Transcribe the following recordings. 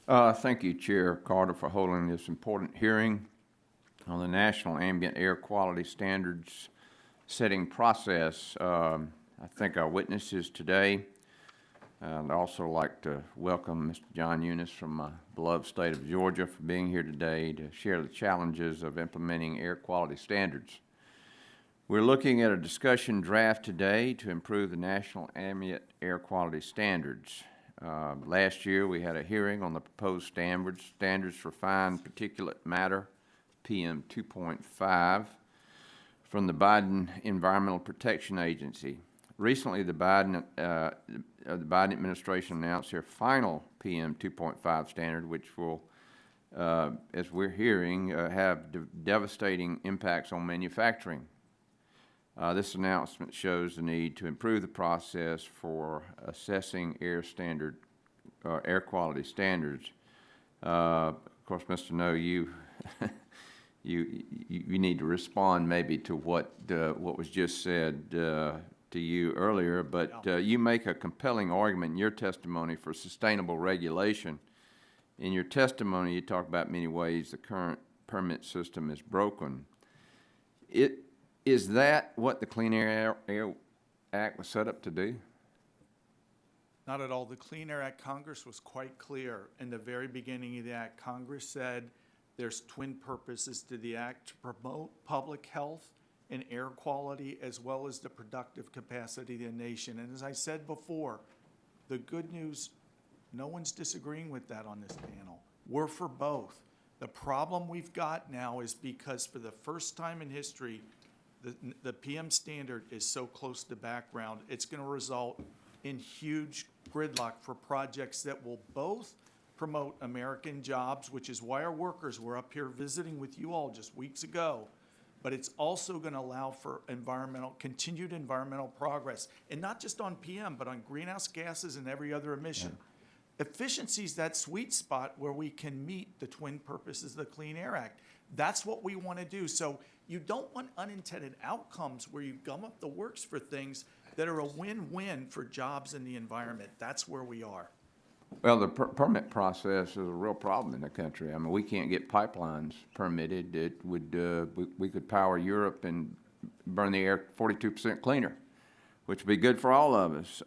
Thank you, Chair Carter, for holding this important hearing on the National Ambient Air Quality Standards setting process. I thank our witnesses today. I'd also like to welcome Mr. John Eunice from my beloved state of Georgia for being here today to share the challenges of implementing air quality standards. We're looking at a discussion draft today to improve the National Ambient Air Quality Standards. Last year, we had a hearing on the proposed standards for fine particulate matter, PM 2.5, from the Biden Environmental Protection Agency. Recently, the Biden administration announced their final PM 2.5 standard, which will, as we're hearing, have devastating impacts on manufacturing. This announcement shows the need to improve the process for assessing air quality standards. Of course, Mr. No, you need to respond maybe to what was just said to you earlier, but you make a compelling argument in your testimony for sustainable regulation. In your testimony, you talk about many ways the current permit system is broken. Is that what the Clean Air Act was set up to do? Not at all. The Clean Air Act, Congress was quite clear in the very beginning of the act. Congress said there's twin purposes to the act: to promote public health and air quality, as well as the productive capacity of the nation. And as I said before, the good news, no one's disagreeing with that on this panel. We're for both. The problem we've got now is because for the first time in history, the PM standard is so close to background, it's going to result in huge gridlock for projects that will both promote American jobs, which is why our workers were up here visiting with you all just weeks ago, but it's also going to allow for continued environmental progress, and not just on PM, but on greenhouse gases and every other emission. Yeah. Efficiency is that sweet spot where we can meet the twin purposes of the Clean Air Act. That's what we want to do. So you don't want unintended outcomes where you gum up the works for things that are a win-win for jobs and the environment. That's where we are. Well, the permit process is a real problem in the country. I mean, we can't get pipelines permitted. It would we could power Europe and burn the air 42% cleaner, which would be good for all of us.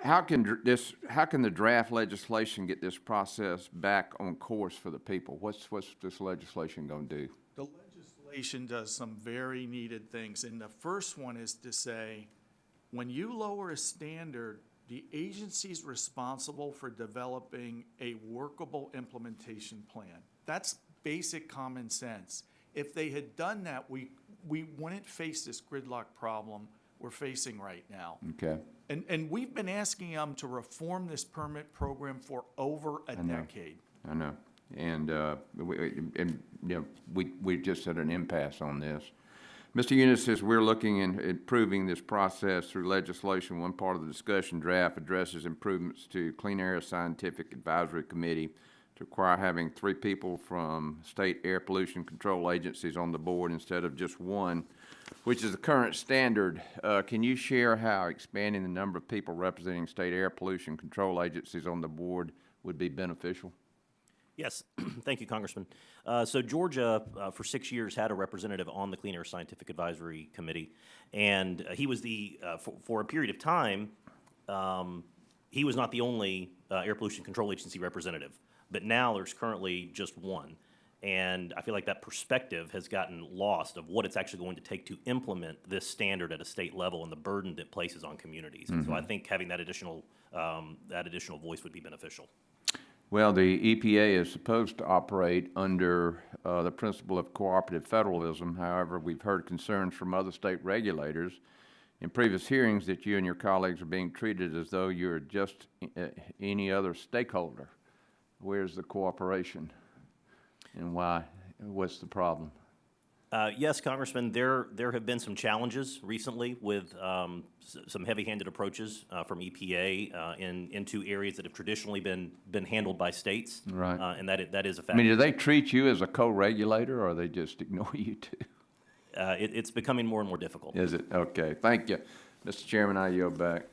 How can the draft legislation get this process back on course for the people? What's this legislation going to do? The legislation does some very needed things, and the first one is to say, when you lower a standard, the agency's responsible for developing a workable implementation plan. That's basic common sense. If they had done that, we wouldn't face this gridlock problem we're facing right now. Okay. And we've been asking them to reform this permit program for over a decade. I know. And we just at an impasse on this. Mr. Eunice says we're looking at improving this process through legislation. One part of the discussion draft addresses improvements to Clean Air Scientific Advisory Committee to require having 3 people from state air pollution control agencies on the board instead of just one, which is the current standard. Can you share how expanding the number of people representing state air pollution control agencies on the board would be beneficial? Yes, thank you, Congressman. So Georgia, for 6 years, had a representative on the Clean Air Scientific Advisory Committee, and he was for a period of time, he was not the only air pollution control agency representative, but now there's currently just one. And I feel like that perspective has gotten lost of what it's actually going to take to implement this standard at a state level and the burden that places on communities. Mm-hmm. And so I think having that additional voice would be beneficial. Well, the EPA is supposed to operate under the principle of cooperative federalism. However, we've heard concerns from other state regulators in previous hearings that you and your colleagues are being treated as though you're just any other stakeholder. Where's the cooperation and why? What's the problem? Yes, Congressman, there have been some challenges recently with some heavy-handed approaches from EPA into areas that have traditionally been handled by states. Right. And that is a fact. I mean, do they treat you as a co-regulator, or they just ignore you too? It's becoming more and more difficult. Is it? Okay. Thank you. Mr. Chairman, I yield back.